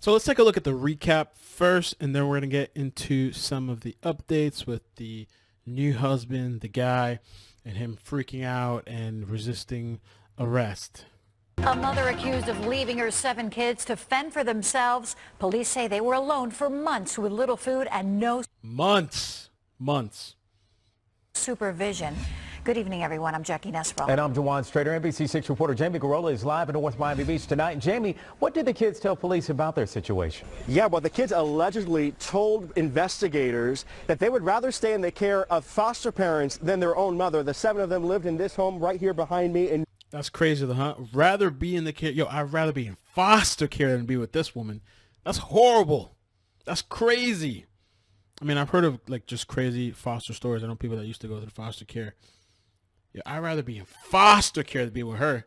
So let's take a look at the recap first, and then we're going to get into some of the updates with the new husband, the guy, and him freaking out and resisting arrest. A mother accused of leaving her 7 kids to fend for themselves. Police say they were alone for months with little food and no Months. supervision. Good evening, everyone. I'm Jackie Nesbro. And I'm Dewan Strader. NBC6 reporter Jamie Garola is live in North Miami Beach tonight. Jamie, what did the kids tell police about their situation? Yeah, well, the kids allegedly told investigators that they would rather stay in the care of foster parents than their own mother. The 7 of them lived in this home right here behind me. And That's crazy, huh? Rather be in the care. Yo, I'd rather be in foster care than be with this woman. That's horrible. That's crazy. I mean, I've heard of like just crazy foster stories. I know people that used to go to the foster care. Yeah, I'd rather be in foster care than be with her.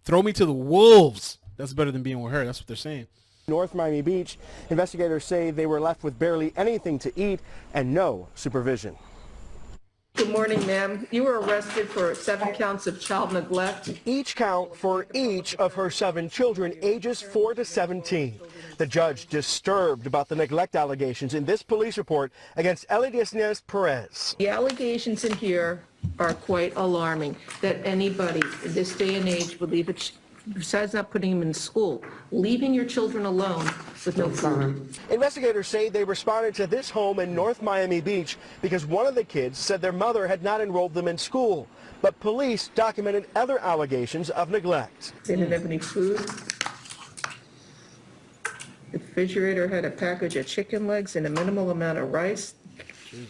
Throw me to the wolves. That's better than being with her. That's what they're saying. North Miami Beach, investigators say they were left with barely anything to eat and no supervision. Good morning, ma'am. You were arrested for 7 counts of child neglect. Each count for each of her 7 children, ages 4 to 17. The judge disturbed about the neglect allegations in this police report against Elidiesneins Perez. The allegations in here are quite alarming, that anybody in this day and age would leave it, besides not putting them in school, leaving your children alone with no food. Investigators say they responded to this home in North Miami Beach because one of the kids said their mother had not enrolled them in school. But police documented other allegations of neglect. They didn't have any food. The refrigerator had a package of chicken legs and a minimal amount of rice.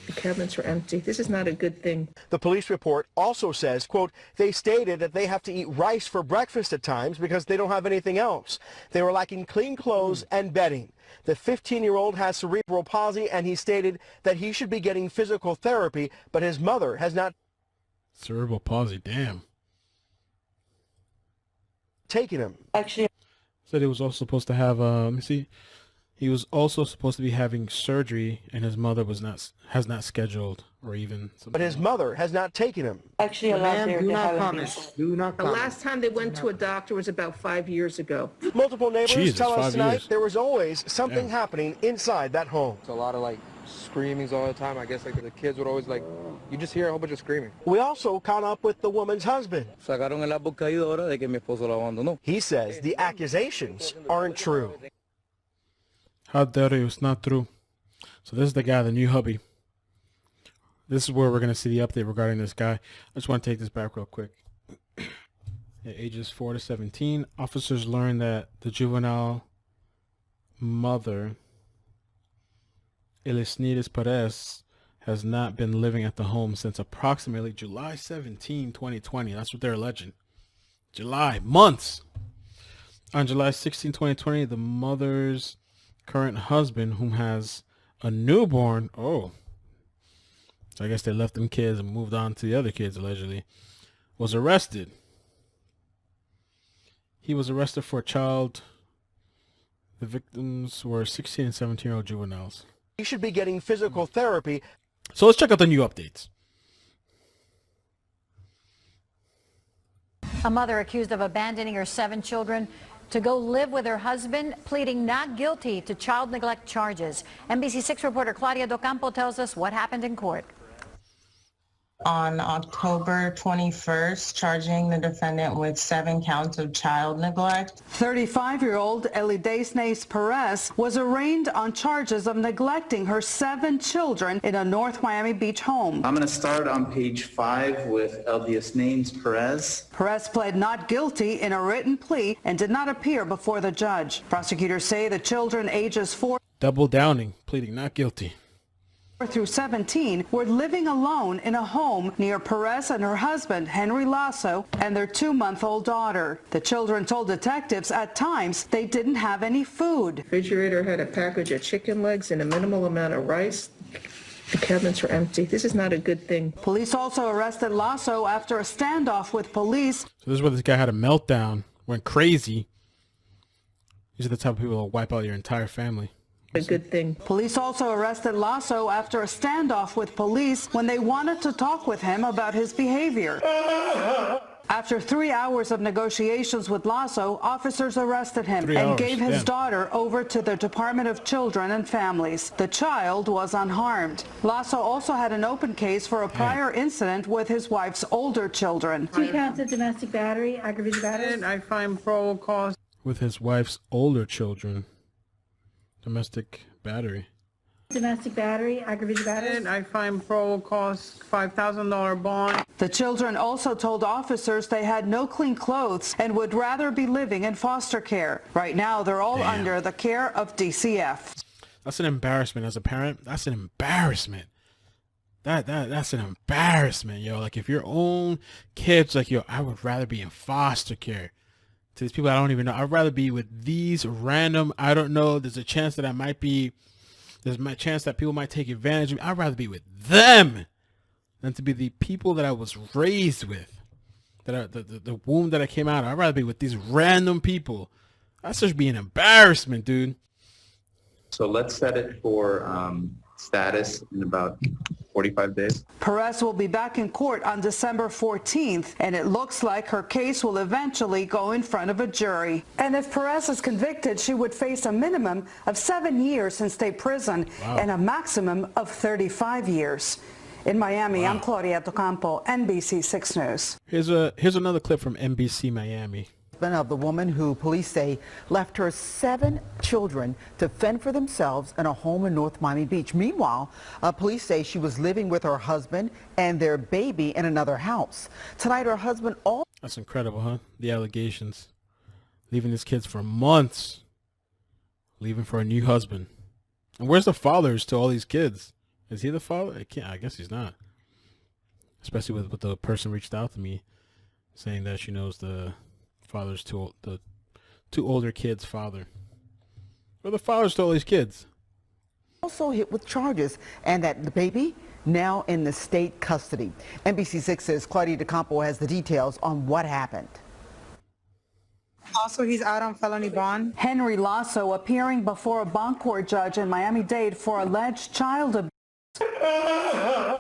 The cabinets were empty. This is not a good thing. The police report also says, quote, they stated that they have to eat rice for breakfast at times because they don't have anything else. They were lacking clean clothes and bedding. The 15-year-old has cerebral palsy, and he stated that he should be getting physical therapy, but his mother has not Cerebral palsy, damn. taken him. Actually, Said he was also supposed to have, let me see. He was also supposed to be having surgery, and his mother has not scheduled or even. But his mother has not taken him. Actually, Ma'am, do not comment. Do not the comment. last time they went to a doctor was about 5 years ago. Multiple neighbors Jesus, tell us 5 tonight years. there was always something happening inside that home. It's a lot of like screamings all the time. I guess like the kids would always like, you just hear a whole bunch of screaming. We also caught up with the woman's husband. Sacaron el árbol caído ahora de que mi esposo la abandonó. He says the accusations aren't true. How dare you? It's not true. So this is the guy, the new hubby. This is where we're going to see the update regarding this guy. I just want to take this back real quick. At ages 4 to 17, officers learned that the juvenile mother, Elidiesneins Perez, has not been living at the home since approximately July 17, 2020. That's what they're alleging. July, months. On July 16, 2020, the mother's current husband, whom has a newborn, so I guess they left them kids and moved on to the other kids, allegedly, was arrested. He was arrested for a child. The victims were 16 and 17-year-old juveniles. He should be getting physical therapy. So let's check out the new updates. A mother accused of abandoning her 7 children to go live with her husband, pleading not guilty to child neglect charges. NBC6 reporter Claudia Docampo tells us what happened in court. On October 21st, charging the defendant with 7 counts of child neglect. 35-year-old Elidiesneins Perez was arraigned on charges of neglecting her 7 children in a North Miami Beach home. I'm going to start on page 5 with Elidiesneins Perez. Perez pled not guilty in a written plea and did not appear before the judge. Prosecutors say the children ages 4 Double downing, pleading not guilty. through 17 were living alone in a home near Perez and her husband, Henry Laso, and their 2-month-old daughter. The children told detectives at times they didn't have any food. The refrigerator had a package of chicken legs and a minimal amount of rice. The cabinets were empty. This is not a good thing. Police also arrested Laso after a standoff with police. So this is where this guy had a meltdown, went crazy. These are the type of people that wipe out your entire family. A good thing. Police also arrested Laso after a standoff with police when they wanted to talk with him about his behavior. After 3 hours of negotiations with Laso, officers arrested him 3 and hours, gave his damn. daughter over to the Department of Children and Families. The child was unharmed. Laso also had an open case for a prior incident with his wife's older children. 2 counts of domestic battery, aggravated battery. I find probable cause. With his wife's older children. Domestic battery. Domestic battery, aggravated battery. I find probable cause, $5,000 bond. The children also told officers they had no clean clothes and would rather be living in foster care. Right now, they're all under the care of DCF. That's an embarrassment as a parent. That's an embarrassment. That's an embarrassment, yo. Like, if your own kids, like, yo, I would rather be in foster care. To these people I don't even know, I'd rather be with these random, I don't know, there's a chance that there's a chance that people might take advantage of me. I'd rather be with them than to be the people that I was raised with, the womb that I came out of. I'd rather be with these random people. That's just be an embarrassment, dude. So let's set it for status in about 45 days. Perez will be back in court on December 14th, and it looks like her case will eventually go in front of a jury. And if Perez is convicted, she would face a minimum of 7 years in state prison and a maximum of 35 years. In Miami, I'm Claudia Docampo, NBC 6 News. Here's another clip from NBC Miami. Of the woman who police say left her 7 children to fend for themselves in a home in North Miami Beach. Meanwhile, police say she was living with her husband and their baby in another house. Tonight, her husband also... That's incredible, huh? The allegations. Leaving his kids for months. Leaving for a new husband. And where's the fathers to all these kids? Is he the father? I guess he's not. Especially with the person reached out to me saying that she knows the father's to the 2 older kids' father. Or the fathers to all these kids. Also hit with charges, and that the baby now in the state custody. NBC 6's Claudia Docampo has the details on what happened. Also, he's out on felony bond. Henry Laso appearing before a bond court judge in Miami-Dade for alleged child abuse.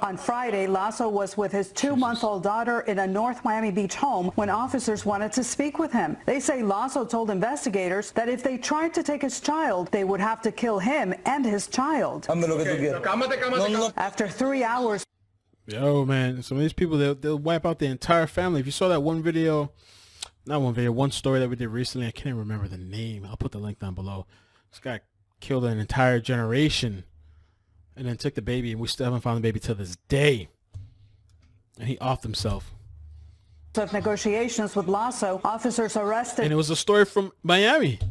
On Friday, Laso was with his 2-month-old daughter in a North Miami Beach home when officers wanted to speak with him. They say Laso told investigators that if they tried to take his child, they would have to kill him and his child. After 3 hours. Yo, man, some of these people, they'll wipe out the entire family. If you saw that one video, one story that we did recently, I can't even remember the name. I'll put the link down below. This guy killed an entire generation. And then took the baby, and we still haven't found the baby till this day. And he offed himself. Of negotiations with Laso, officers arrested And it was a story from Miami.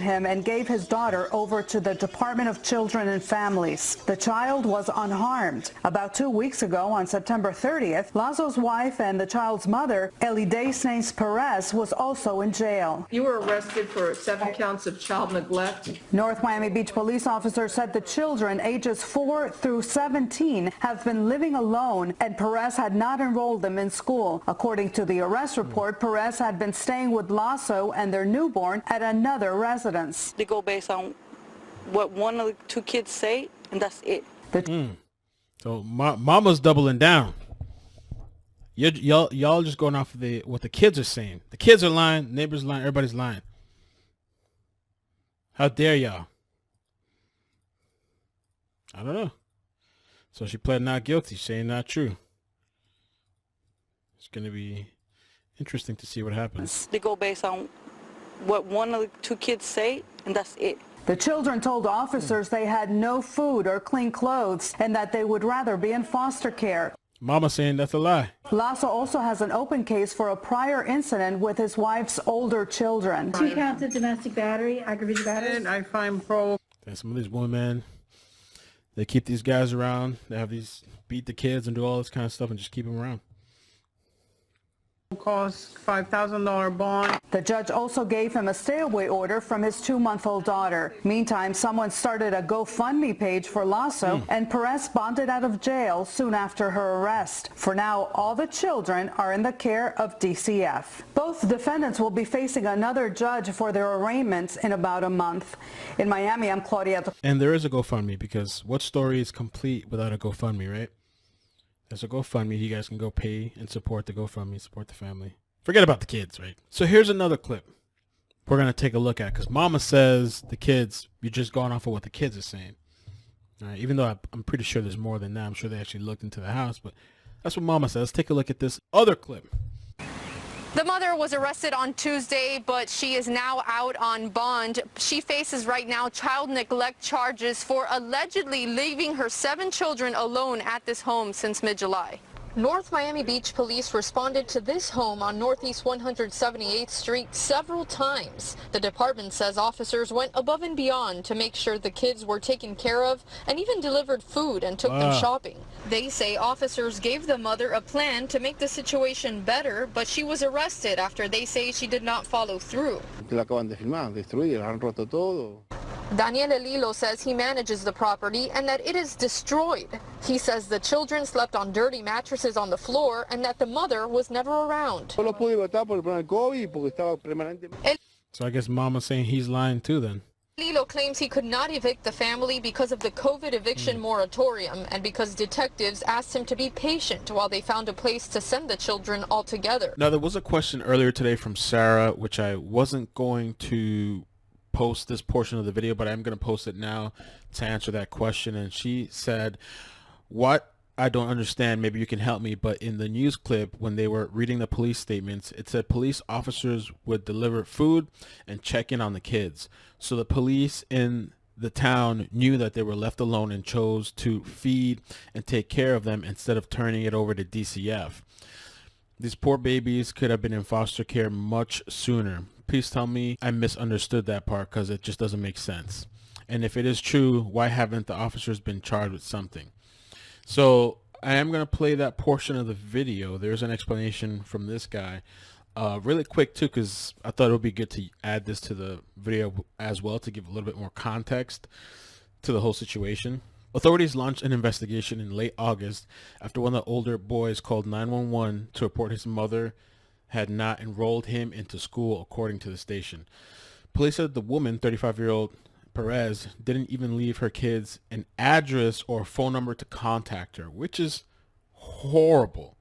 him and gave his daughter over to the Department of Children and Families. The child was unharmed. About 2 weeks ago, on September 30th, Laso's wife and the child's mother, Elidiesneins Perez, was also in jail. You were arrested for 7 counts of child neglect. North Miami Beach police officers said the children ages 4 through 17 have been living alone, and Perez had not enrolled them in school. According to the arrest report, Perez had been staying with Laso and their newborn at another residence. They go based on what one of the 2 kids say, and that's it. So mama's doubling down. Y'all just going off of what the kids are saying. The kids are lying, neighbors lying, everybody's lying. How dare y'all? I don't know. So she pled not guilty, saying not true. It's going to be interesting to see what happens. They go based on what one of the 2 kids say, and that's it. The children told officers they had no food or clean clothes and that they would rather be in foster care. Mama saying that's a lie. Laso also has an open case for a prior incident with his wife's older children. 2 counts of domestic battery, aggravated battery. And I find probable. And some of these women, they keep these guys around. They have these beat the kids and do all this kind of stuff and just keep them around. Cost $5,000 bond. The judge also gave him a stay-away order from his 2-month-old daughter. Meantime, someone started a GoFundMe page for Laso, and Perez bonded out of jail soon after her arrest. For now, all the children are in the care of DCF. Both defendants will be facing another judge for their arraignments in about a month. In Miami, I'm Claudia. And there is a GoFundMe, because what story is complete without a GoFundMe, right? There's a GoFundMe. You guys can go pay and support the GoFundMe, support the family. Forget about the kids, right? So here's another clip we're going to take a look at, because Mama says the kids, you're just going off of what the kids are saying. All right, even though I'm pretty sure there's more than that. I'm sure they actually looked into the house, but that's what Mama says. Let's take a look at this other clip. The mother was arrested on Tuesday, but she is now out on bond. She faces right now child neglect charges for allegedly leaving her 7 children alone at this home since mid-July. North Miami Beach police responded to this home on Northeast 178th Street several times. The department says officers went above and beyond to make sure the kids were taken care of and even delivered food and took them shopping. They say officers gave the mother a plan to make the situation better, but she was arrested after they say she did not follow through. Daniel Elilo says he manages the property and that it is destroyed. He says the children slept on dirty mattresses on the floor and that the mother was never around. So I guess Mama's saying he's lying too then. Elilo claims he could not evict the family because of the COVID eviction moratorium and because detectives asked him to be patient while they found a place to send the children altogether. Now, there was a question earlier today from Sarah, which I wasn't going to post this portion of the video, but I'm going to post it now to answer that question. And she said, what I don't understand, maybe you can help me, but in the news clip, when they were reading the police statements, it said police officers would deliver food and check in on the kids. So the police in the town knew that they were left alone and chose to feed and take care of them instead of turning it over to DCF. These poor babies could have been in foster care much sooner. Please tell me I misunderstood that part, because it just doesn't make sense. And if it is true, why haven't the officers been charged with something? So I am going to play that portion of the video. There's an explanation from this guy. Really quick too, because I thought it would be good to add this to the video as well to give a little bit more context to the whole situation. Authorities launched an investigation in late August after one of the older boys called 911 to report his mother had not enrolled him into school, according to the station. Police said the woman, 35-year-old Perez, didn't even leave her kids an address or phone number to contact her, which is horrible.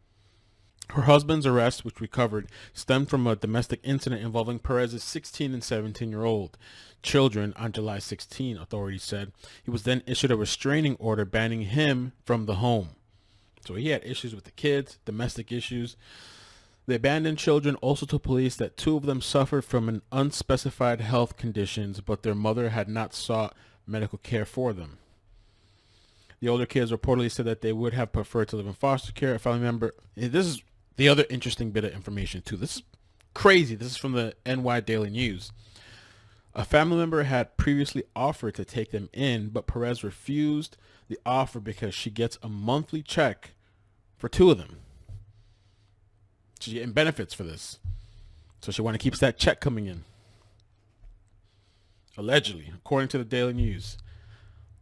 Her husband's arrest, which we covered, stemmed from a domestic incident involving Perez's 16 and 17-year-old children on July 16, authorities said. He was then issued a restraining order banning him from the home. So he had issues with the kids, domestic issues. The abandoned children also told police that 2 of them suffered from an unspecified health conditions, but their mother had not sought medical care for them. The older kids reportedly said that they would have preferred to live in foster care. A family member, this is the other interesting bit of information too. This is crazy. This is from the NY Daily News. A family member had previously offered to take them in, but Perez refused the offer because she gets a monthly check for 2 of them. She's getting benefits for this. So she want to keep that check coming in. Allegedly, according to the Daily News.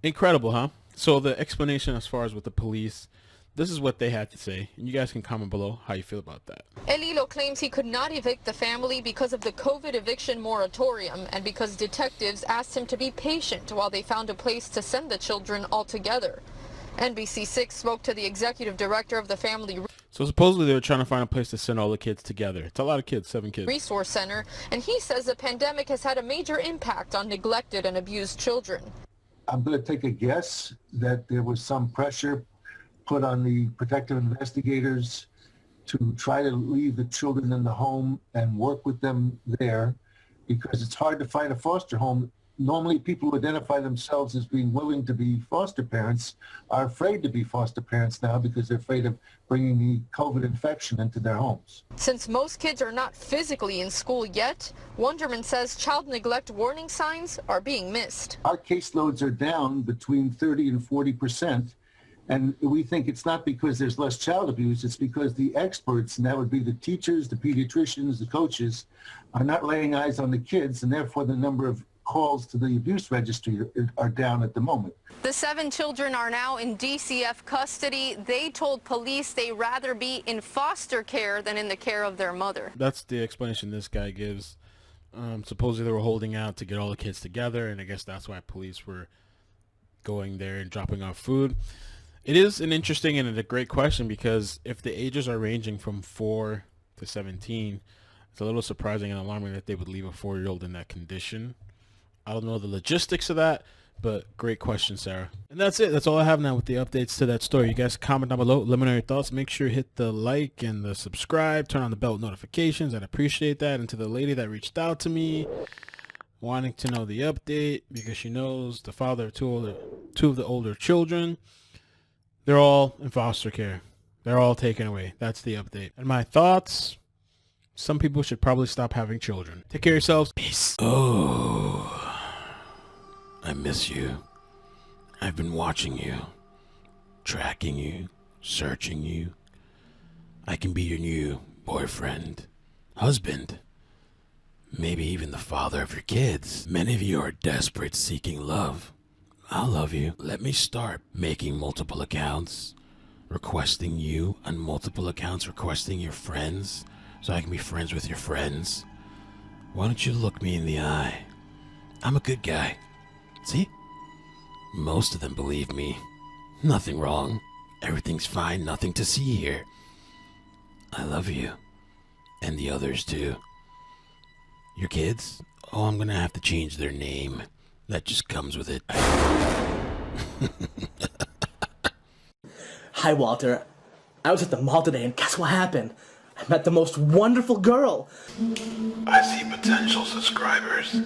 Incredible, huh? So the explanation as far as with the police, this is what they had to say. And you guys can comment below how you feel about that. Elilo claims he could not evict the family because of the COVID eviction moratorium and because detectives asked him to be patient while they found a place to send the children altogether. NBC6 spoke to the executive director of the family So supposedly they were trying to find a place to send all the kids together. It's a lot of kids, 7 kids. Resource Center, and he says the pandemic has had a major impact on neglected and abused children. I'm going to take a guess that there was some pressure put on the protective investigators to try to leave the children in the home and work with them there, because it's hard to find a foster home. Normally people who identify themselves as being willing to be foster parents are afraid to be foster parents now because they're afraid of bringing the COVID infection into their homes. Since most kids are not physically in school yet, Wonderman says child neglect warning signs are being missed. Our caseloads are down between 30 and 40%. And we think it's not because there's less child abuse, it's because the experts, and that would be the teachers, the pediatricians, the coaches, are not laying eyes on the kids, and therefore the number of calls to the abuse registry are down at the moment. The 7 children are now in DCF custody. They told police they'd rather be in foster care than in the care of their mother. That's the explanation this guy gives. Supposedly they were holding out to get all the kids together, and I guess that's why police were going there and dropping off food. It is an interesting and a great question, because if the ages are ranging from 4 to 17, it's a little surprising and alarming that they would leave a 4-year-old in that condition. I don't know the logistics of that, but great question, Sarah. And that's it. That's all I have now with the updates to that story. You guys comment down below. Let me know your thoughts. Make sure you hit the like and the subscribe. Turn on the bell notifications. I'd appreciate that. And to the lady that reached out to me wanting to know the update, because she knows the father of two of the older children, they're all in foster care. They're all taken away. That's the update. And my thoughts, some people should probably stop having children. Take care of yourselves. Peace. Oh, I miss you. I've been watching you, tracking you, searching you. I can be your new boyfriend, husband, maybe even the father of your kids. Many of you are desperate, seeking love. I'll love you. Let me start making multiple accounts, requesting you on multiple accounts, requesting your friends, so I can be friends with your friends. Why don't you look me in the eye? I'm a good guy. See? Most of them believe me. Nothing wrong. Everything's fine. Nothing to see here. I love you. And the others too. Your kids? Oh, I'm gonna have to change their name. That just comes with it. Hi, Walter. I was at the mall today, and guess what happened? I met the most wonderful girl. I see potential subscribers.